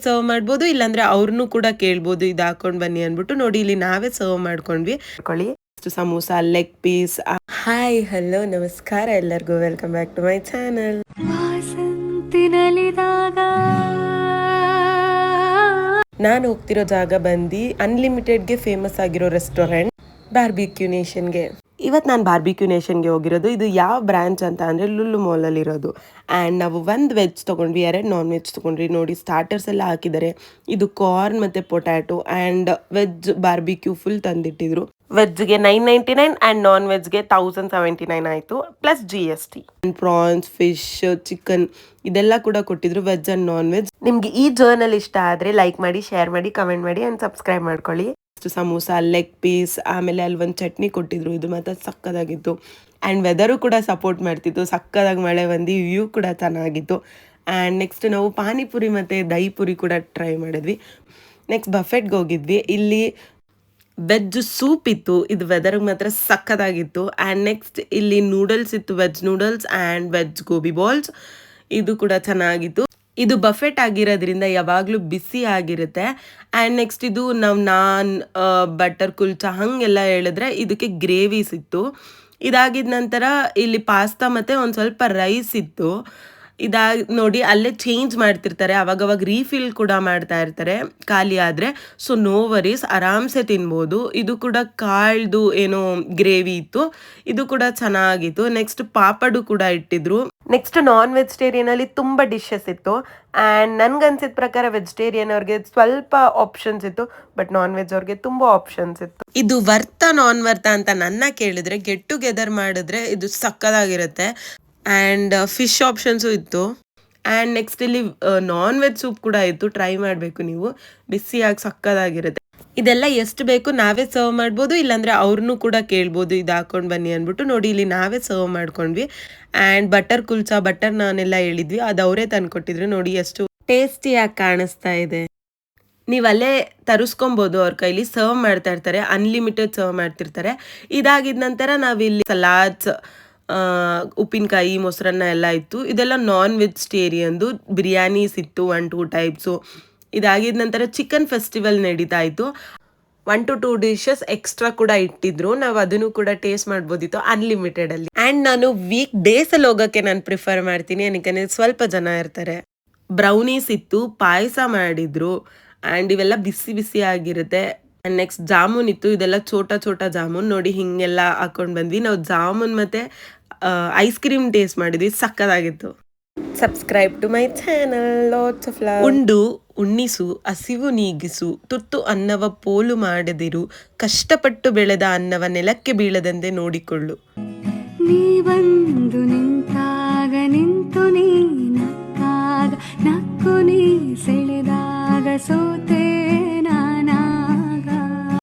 Serve ಮಾಡ್ಬೋದು, ಇಲ್ಲಾಂದ್ರೆ ಅವ್ರನ್ನೂ ಕೂಡ ಕೇಳ್ಬೋದು ಇದು ಹಾಕೊಂಡ್ ಬನ್ನಿ ಅಂದ್ಬಿಟ್ಟು. ನೋಡಿ ಇಲ್ಲಿ ನಾವೇ ಸರ್ವ್ ಮಾಡ್ಕೊಂಡ್ವಿ. Samosa, leg piece. Hi, hello, ನಮಸ್ಕಾರ ಎಲ್ಲರಿಗೂ. Welcome back to my channel. ನಾನು ಹೋಗ್ತಿರೋ ಜಾಗ ಬಂದು ಅನ್ಲಿಮಿಟೆಡ್ಗೆ ಫೇಮಸ್ ಆಗಿರೋ ರೆಸ್ಟೋರೆಂಟ್ ಬಾರ್ಬಿಕ್ಯೂ ನೇಷನ್ಗೆ. ಇವತ್ತು ನಾನು ಬಾರ್ಬಿಕ್ಯೂ ನೇಷನ್ಗೆ ಹೋಗಿರೋದು. ಇದು ಯಾವ ಬ್ರಾಂಚ್ ಅಂತ ಅಂದರೆ ಲುಲ್ಲು ಮಾಲಲ್ಲಿ ಇರೋದು. ಆ್ಯಂಡ್ ನಾವು ಒಂದು ವೆಜ್ ತೊಗೊಂಡ್ವಿ, 2 ನಾನ್ ವೆಜ್ ತೊಗೊಂಡ್ವಿ. ನೋಡಿ ಸ್ಟಾರ್ಟರ್ಸ್ ಎಲ್ಲ ಹಾಕಿದ್ದಾರೆ. ಇದು ಕಾರ್ನ್ ಮತ್ತು potato and veg barbecue full ತಂದಿಟ್ಟಿದ್ರು. ವೆಜ್ಗೆ 999 ಆ್ಯಂಡ್ ನಾನ್ ವೆಜ್ಗೆ 1079 ಆಯಿತು, plus GST. Prawns, fish, chicken ಇದೆಲ್ಲ ಕೂಡ ಕೊಟ್ಟಿದ್ರು, ವೆಜ್ ಆ್ಯಂಡ್ ನಾನ್ ವೆಜ್. ನಿಮಗೆ ಈ ಜರ್ನಲ್ ಇಷ್ಟ ಆದರೆ ಲೈಕ್ ಮಾಡಿ, ಶೇರ್ ಮಾಡಿ, ಕಮೆಂಟ್ ಮಾಡಿ ಆ್ಯಂಡ್ ಸಬ್ಸ್ಕ್ರೈಬ್ ಮಾಡ್ಕೊಳ್ಳಿ. ಸಮೋಸ, ಲೆಗ್ ಪೀಸ್, ಆಮೇಲೆ ಅಲ್ಲಿ ಒಂದು ಚಟ್ನಿ ಕೊಟ್ಟಿದ್ರು. ಇದು ಮಾತ್ರ ಸಕ್ಕದಾಗಿತ್ತು. ಆ್ಯಂಡ್ ವೆದರು ಕೂಡ ಸಪೋರ್ಟ್ ಮಾಡ್ತಿತ್ತು. ಸಕ್ಕದಾಗಿ ಮಳೆ ಬಂದು ವ್ಯೂ ಕೂಡ ಚೆನ್ನಾಗಿತ್ತು. ಆ್ಯಂಡ್ ನೆಕ್ಸ್ಟ್ ನಾವು ಪಾನಿಪುರಿ ಮತ್ತು ದಹಿ ಪುರಿ ಕೂಡ ಟ್ರೈ ಮಾಡಿದ್ವಿ. ನೆಕ್ಸ್ಟ್ ಬಫೆಟ್ಗೆ ಹೋಗಿದ್ವಿ. ಇಲ್ಲಿ ವೆಜ್ ಸೂಪ್ ಇತ್ತು. ಇದು ವೆದರ್ಗೆ ಮಾತ್ರ ಸಕ್ಕದಾಗಿತ್ತು. ಆ್ಯಂಡ್ ನೆಕ್ಸ್ಟ್ ಇಲ್ಲಿ ನೂಡಲ್ಸ್ ಇತ್ತು, veg noodles and veg gobi balls. ಇದು ಕೂಡ ಚೆನ್ನಾಗಿತ್ತು. ಇದು ಬಫೆಟ್ ಆಗಿರೋದ್ರಿಂದ ಯಾವಾಗಲೂ ಬಿಸಿ ಆಗಿರುತ್ತೆ. ಆ್ಯಂಡ್ ನೆಕ್ಸ್ಟ್ ಇದು ನಾವು ನಾನ್, ಬಟರ್ ಕುಲ್ಚಾ ಹಾಗೆಲ್ಲ ಹೇಳಿದ್ರೆ ಇದಕ್ಕೆ ಗ್ರೇವೀಸ್ ಇತ್ತು. ಇದಾಗಿದ ನಂತರ ಇಲ್ಲಿ ಪಾಸ್ತಾ ಮತ್ತು ಒಂದು ಸ್ವಲ್ಪ ರೈಸ್ ಇತ್ತು. ನೋಡಿ ಅಲ್ಲೇ ಚೇಂಜ್ ಮಾಡ್ತಿರ್ತಾರೆ, ಅವಾಗವಾಗ ರೀಫಿಲ್ ಕೂಡ ಮಾಡ್ತಾ ಇರ್ತಾರೆ ಖಾಲಿ ಆದರೆ. ಸೊ ನೋ ವರೀಸ್, ಆರಾಮ್ಸೆ ತಿನ್ಬೋದು. ಇದು ಕೂಡ ಕಾಳ್ದು ಏನೋ ಗ್ರೇವಿ ಇತ್ತು, ಇದು ಕೂಡ ಚೆನ್ನಾಗಿತ್ತು. ನೆಕ್ಸ್ಟ್ ಪಾಪಡು ಕೂಡ ಇಟ್ಟಿದ್ರು. ನೆಕ್ಸ್ಟ್ ನಾನ್ ವೆಜಿಟೇರಿಯನಲ್ಲಿ ತುಂಬ ಡಿಶಸ್ ಇತ್ತು. ಆ್ಯಂಡ್ ನನ್ಗನ್ಸಿದ ಪ್ರಕಾರ ವೆಜಿಟೇರಿಯನ್ ಅವ್ರಿಗೆ ಸ್ವಲ್ಪ ಆಪ್ಷನ್ಸ್ ಇತ್ತು, ಬಟ್ ನಾನ್ ವೆಜ್ ಅವ್ರಿಗೆ ತುಂಬ ಆಪ್ಷನ್ಸ್ ಇತ್ತು. ಇದು ವರ್ತಾ ನಾನ್ ವರ್ತಾ ಅಂತ ನನ್ನ ಕೇಳಿದ್ರೆ, ಗೆಟ್ ಟುಗೆದರ್ ಮಾಡಿದ್ರೆ ಇದು ಸಕ್ಕದಾಗಿರುತ್ತೆ. ಆ್ಯಂಡ್ ಫಿಶ್ ಆಪ್ಷನ್ಸು ಇತ್ತು. ಆ್ಯಂಡ್ ನೆಕ್ಸ್ಟ್ ಇಲ್ಲಿ ನಾನ್ ವೆಜ್ ಸೂಪ್ ಕೂಡ ಇತ್ತು, ಟ್ರೈ ಮಾಡಬೇಕು ನೀವು, ಬಿಸಿಯಾಗಿ ಸಕ್ಕದಾಗಿರುತ್ತೆ. ಇದೆಲ್ಲ ಎಷ್ಟು ಬೇಕು ನಾವೇ ಸರ್ವ್ ಮಾಡ್ಬೋದು, ಇಲ್ಲಾಂದರೆ ಅವ್ರನ್ನೂ ಕೂಡ ಕೇಳ್ಬೋದು ಇದು ಹಾಕೊಂಡು ಬನ್ನಿ ಅಂದ್ಬಿಟ್ಟು. ನೋಡಿ ಇಲ್ಲಿ ನಾವೇ ಸರ್ವ್ ಮಾಡ್ಕೊಂಡ್ವಿ. ಆ್ಯಂಡ್ ಬಟರ್ ಕುಲ್ಚಾ, ಬಟರ್ ನಾನೆಲ್ಲ ಹೇಳಿದ್ವಿ, ಅದು ಅವರೇ ತಂದುಕೊಟ್ಟಿದ್ರು. ನೋಡಿ ಎಷ್ಟು ಟೇಸ್ಟಿಯಾಗಿ ಕಾಣಿಸ್ತಾ ಇದೆ. ನೀವು ಅಲ್ಲೇ ತರಿಸ್ಕೊಬೋದು, ಅವ್ರ ಕೈಲಿ ಸರ್ವ್ ಮಾಡ್ತಾ ಇರ್ತಾರೆ, ಅನ್ಲಿಮಿಟೆಡ್ ಸರ್ವ್ ಮಾಡ್ತಿರ್ತಾರೆ. ಇದಾಗಿದ ನಂತರ ನಾವಿಲ್ಲಿ ಸಲಾಡ್ಸ್, ಉಪ್ಪಿನಕಾಯಿ, ಮೊಸರನ್ನ ಎಲ್ಲ ಇತ್ತು. ಇದೆಲ್ಲ ನಾನ್ ವೆಜಿಟೇರಿಯನ್ದು. ಬಿರಿಯಾನೀಸ್ ಇತ್ತು 1-2 ಟೈಪ್ಸು. ಇದಾಗಿದ ನಂತರ ಚಿಕನ್ ಫೆಸ್ಟಿವಲ್ ನಡೀತಾ ಇತ್ತು. 1-2 ಡಿಶಸ್ ಎಕ್ಸ್ಟ್ರಾ ಕೂಡ ಇಟ್ಟಿದ್ರು, ನಾವು ಅದನ್ನು ಕೂಡ ಟೇಸ್ಟ್ ಮಾಡ್ಬೋದಿತ್ತು ಅನ್ಲಿಮಿಟೆಡಲ್ಲಿ. ಆ್ಯಂಡ್ ನಾನು ವೀಕ್ ಡೇಸಲ್ಲಿ ಹೋಗೋಕ್ಕೆ ನಾನು ಪ್ರಿಫರ್ ಮಾಡ್ತೀನಿ, ಏನಕ್ಕೆ ಸ್ವಲ್ಪ ಜನ ಇರ್ತಾರೆ. ಬ್ರೌನೀಸ್ ಇತ್ತು, ಪಾಯಸ ಮಾಡಿದ್ರು. ಆ್ಯಂಡ್ ಇವೆಲ್ಲ ಬಿಸಿ ಬಿಸಿ ಆಗಿರುತ್ತೆ. ಆ್ಯಂಡ್ ನೆಕ್ಸ್ಟ್ ಜಾಮೂನ್ ಇತ್ತು. ಇದೆಲ್ಲ ಛೋಟ ಜಾಮೂನ್. ನೋಡಿ ಹಿಂಗೆಲ್ಲ ಹಾಕೊಂಡು ಬಂದ್ವಿ. ನಾವು ಜಾಮೂನ್ ಮತ್ತು ಐಸ್ ಕ್ರೀಮ್ ಟೇಸ್ಟ್ ಮಾಡಿದ್ವಿ, ಸಕ್ಕದಾಗಿತ್ತು. Subscribe to my channel. Lots of love. ಉಂಡು ಉಣ್ಣಿಸು, ಹಸಿವು ನೀಗಿಸು, ತುತ್ತು ಅನ್ನವ ಪೋಲು ಮಾಡದಿರು, ಕಷ್ಟಪಟ್ಟು ಬೆಳೆದ ಅನ್ನವ ನೆಲಕ್ಕೆ ಬೀಳದಂತೆ ನೋಡಿಕೊಳ್ಳು. ನೀವಂದು ನಿಂತಾಗ ನಿಂತು ನೀ ನಕ್ಕಾಗ, ನಕ್ಕು ನೀ ಸೆಳೆದಾಗ ಸೋತ